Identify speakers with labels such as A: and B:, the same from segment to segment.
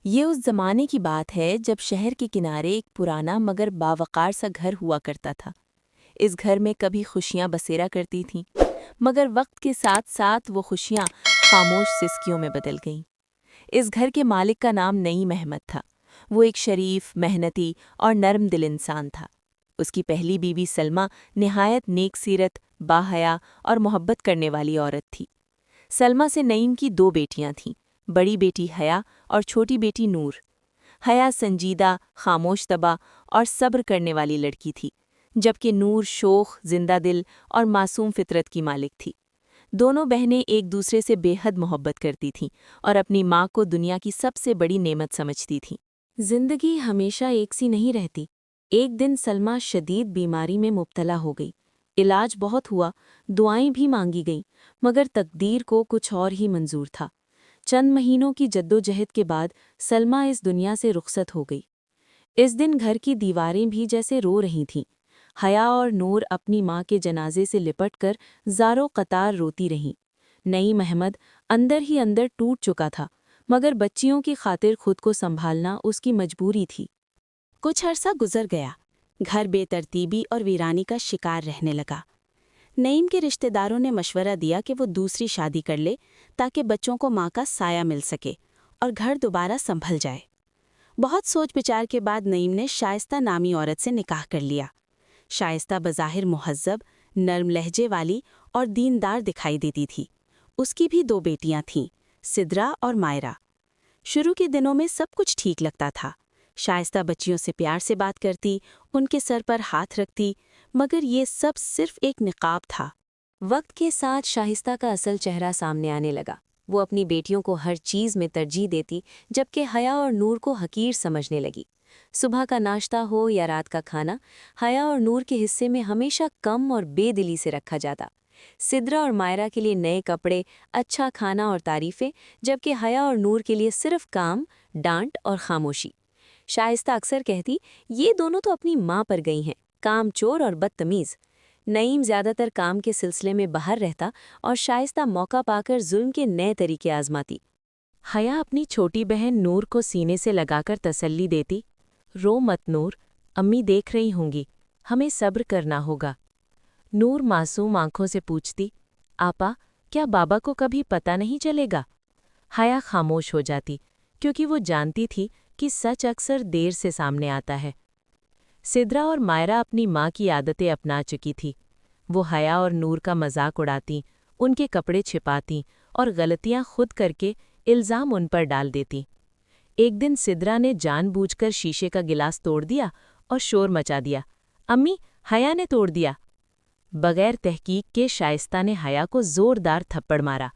A: یہ اس زمانے کی بات ہے جب شہر کے کنارے ایک پرانا مگر باوقار سا گھر ہوا کرتا تھا۔ اس گھر میں کبھی خوشیاں بسیرا کرتی تھیں، مگر وقت کے ساتھ ساتھ وہ خوشیاں خاموش سسکیوں میں بدل گئیں۔ اس گھر کے مالک کا نام نعیم احمد تھا۔ وہ ایک شریف، محنتی اور نرم دل انسان تھا۔ اس کی پہلی بیوی سلمہ نہایت نیک سیرت، باحیا اور محبت کرنے والی عورت تھی۔ سلمہ سے نعیم کی دو بیٹیاں تھیں، بڑی بیٹی حیا اور چھوٹی بیٹی نور۔ حیا سنجیدہ، خاموش طبع اور صبر کرنے والی لڑکی تھی، جبکہ نور شوخ، زندہ دل اور معصوم فطرت کی مالک تھی۔ دونوں بہنیں ایک دوسرے سے بے حد محبت کرتی تھیں اور اپنی ماں کو دنیا کی سب سے بڑی نعمت سمجھتی تھیں۔ زندگی ہمیشہ ایک سی نہیں رہتی۔ ایک دن سلمہ شدید بیماری میں مبتلا ہو گئی۔ علاج بہت ہوا، دعائیں بھی مانگی گئیں، مگر تقدیر کو کچھ اور ہی منظور تھا۔ چند مہینوں کی جدوجہد کے بعد سلمہ اس دنیا سے رخصت ہو گئی۔ اس دن گھر کی دیواریں بھی جیسے رو رہی تھیں۔ حیا اور نور اپنی ماں کے جنازے سے لپٹ کر زاروں قطار روتی رہیں۔ نعیم احمد اندر ہی اندر ٹوٹ چکا تھا، مگر بچیوں کی خاطر خود کو سنبھالنا اس کی مجبوری تھی۔ کچھ عرصہ گزر گیا، گھر بے ترتیبی اور ویرانی کا شکار رہنے لگا۔ نعیم کے رشتہ داروں نے مشورہ دیا کہ وہ دوسری شادی کر لے تاکہ بچوں کو ماں کا سایہ مل سکے اور گھر دوبارہ سنبھل جائے۔ بہت سوچ بچار کے بعد نعیم نے شائستہ نامی عورت سے نکاح کر لیا۔ شائستہ بظاہر مہذب، نرم لہجے والی اور دیندار دکھائی دیتی تھی۔ اس کی بھی دو بیٹیاں تھیں، سدرا اور مائرہ۔ شروع کے دنوں میں سب کچھ ٹھیک لگتا تھا۔ شائستہ بچیوں سے پیار سے بات کرتی، ان کے سر پر ہاتھ رکھتی، مگر یہ سب صرف ایک نقاب تھا۔ وقت کے ساتھ شائستہ کا اصل چہرہ سامنے آنے لگا۔ وہ اپنی بیٹیوں کو ہر چیز میں ترجیح دیتی، جبکہ حیا اور نور کو حقیر سمجھنے لگی۔ صبح کا ناشتہ ہو یا رات کا کھانا، حیا اور نور کے حصے میں ہمیشہ کم اور بے دلی سے رکھا جاتا۔ سدرا اور مائرہ کے لیے نئے کپڑے، اچھا کھانا اور تعریفیں، جبکہ حیا اور نور کے لیے صرف کام، ڈانٹ اور خاموشی۔ شائستہ اکثر کہتی، یہ دونوں تو اپنی ماں پر گئی ہیں، کام چور اور بدتمیز۔ نعیم زیادہ تر کام کے سلسلے میں باہر رہتا اور شائستہ موقع پا کر ظلم کے نئے طریقے آزماتی۔ حیا اپنی چھوٹی بہن نور کو سینے سے لگا کر تسلی دیتی، رو مت نور، امی دیکھ رہی ہوں گی، ہمیں صبر کرنا ہوگا۔ نور معصوم آنکھوں سے پوچھتی، آپا، کیا بابا کو کبھی پتہ نہیں چلے گا؟ حیا خاموش ہو جاتی، کیونکہ وہ جانتی تھی کہ سچ اکثر دیر سے سامنے آتا ہے۔ سدرا اور مائرہ اپنی ماں کی عادتیں اپنا چکی تھی۔ وہ حیا اور نور کا مذاق اڑاتی، ان کے کپڑے چھپاتی اور غلطیاں خود کر کے الزام ان پر ڈال دیتی۔ ایک دن سدرا نے جان بوجھ کر شیشے کا گلاس توڑ دیا اور شور مچا دیا، امی، حیا نے توڑ دیا۔ بغیر تحقیق کے شائستہ نے حیا کو زوردار تھپڑ مارا۔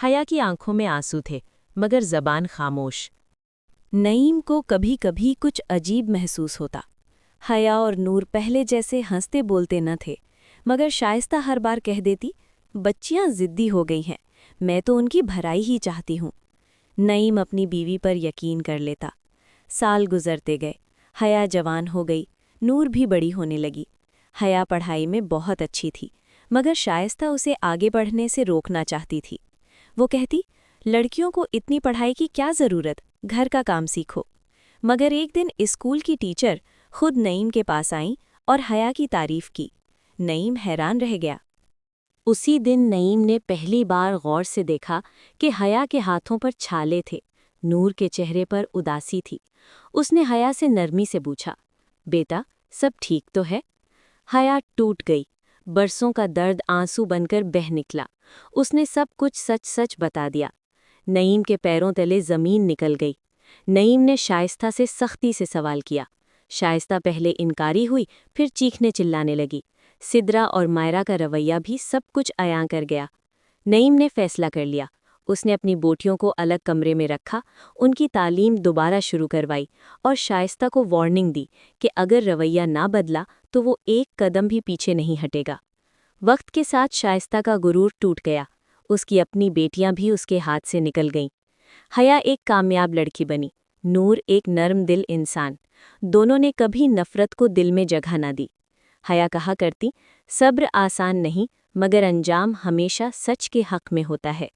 A: حیا کی آنکھوں میں آنسو تھے، مگر زبان خاموش۔ نعیم کو کبھی کبھی کچھ عجیب محسوس ہوتا۔ حیا اور نور پہلے جیسے ہنستے بولتے نہ تھے، مگر شائستہ ہر بار کہہ دیتی، بچیاں ضدی ہو گئی ہیں، میں تو ان کی بھلائی ہی چاہتی ہوں۔ نعیم اپنی بیوی پر یقین کر لیتا۔ سال گزرتے گئے، حیا جوان ہو گئی، نور بھی بڑی ہونے لگی۔ حیا پڑھائی میں بہت اچھی تھی، مگر شائستہ اسے آگے بڑھنے سے روکنا چاہتی تھی۔ وہ کہتی، لڑکیوں کو اتنی پڑھائی کی کیا ضرورت، گھر کا کام سیکھو۔ مگر ایک دن اسکول کی ٹیچر خود نعیم کے پاس آئیں اور حیا کی تعریف کی۔ نعیم حیران رہ گیا۔ اسی دن نعیم نے پہلی بار غور سے دیکھا کہ حیا کے ہاتھوں پر چھالے تھے، نور کے چہرے پر اداسی تھی۔ اس نے حیا سے نرمی سے پوچھا، بیٹا، سب ٹھیک تو ہے؟ حیا ٹوٹ گئی، برسوں کا درد آنسو بن کر بہہ نکلا۔ اس نے سب کچھ سچ سچ بتا دیا۔ نعیم کے پیروں تلے زمین نکل گئی۔ نعیم نے شائستہ سے سختی سے سوال کیا۔ شائستہ پہلے انکاری ہوئی، پھر چیخنے چلانے لگی۔ سدرا اور مائرہ کا رویہ بھی سب کچھ عیاں کر گیا۔ نعیم نے فیصلہ کر لیا۔ اس نے اپنی بیٹیوں کو الگ کمرے میں رکھا، ان کی تعلیم دوبارہ شروع کروائی اور شائستہ کو وارننگ دی کہ اگر رویہ نہ بدلا تو وہ ایک قدم بھی پیچھے نہیں ہٹے گا۔ وقت کے ساتھ شائستہ کا غرور ٹوٹ گیا۔ اس کی اپنی بیٹیاں بھی اس کے ہاتھ سے نکل گئیں۔ حیا ایک کامیاب لڑکی بنی، نور ایک نرم دل انسان۔ دونوں نے کبھی نفرت کو دل میں جگہ نہ دی۔ حیا کہا کرتی، صبر آسان نہیں، مگر انجام ہمیشہ سچ کے حق میں ہوتا ہے۔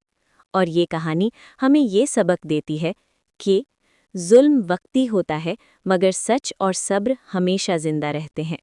A: اور یہ کہانی ہمیں یہ سبق دیتی ہے کہ
B: ظلم وقتی ہوتا ہے مگر سچ اور صبر ہمیشہ زندہ رہتے ہیں۔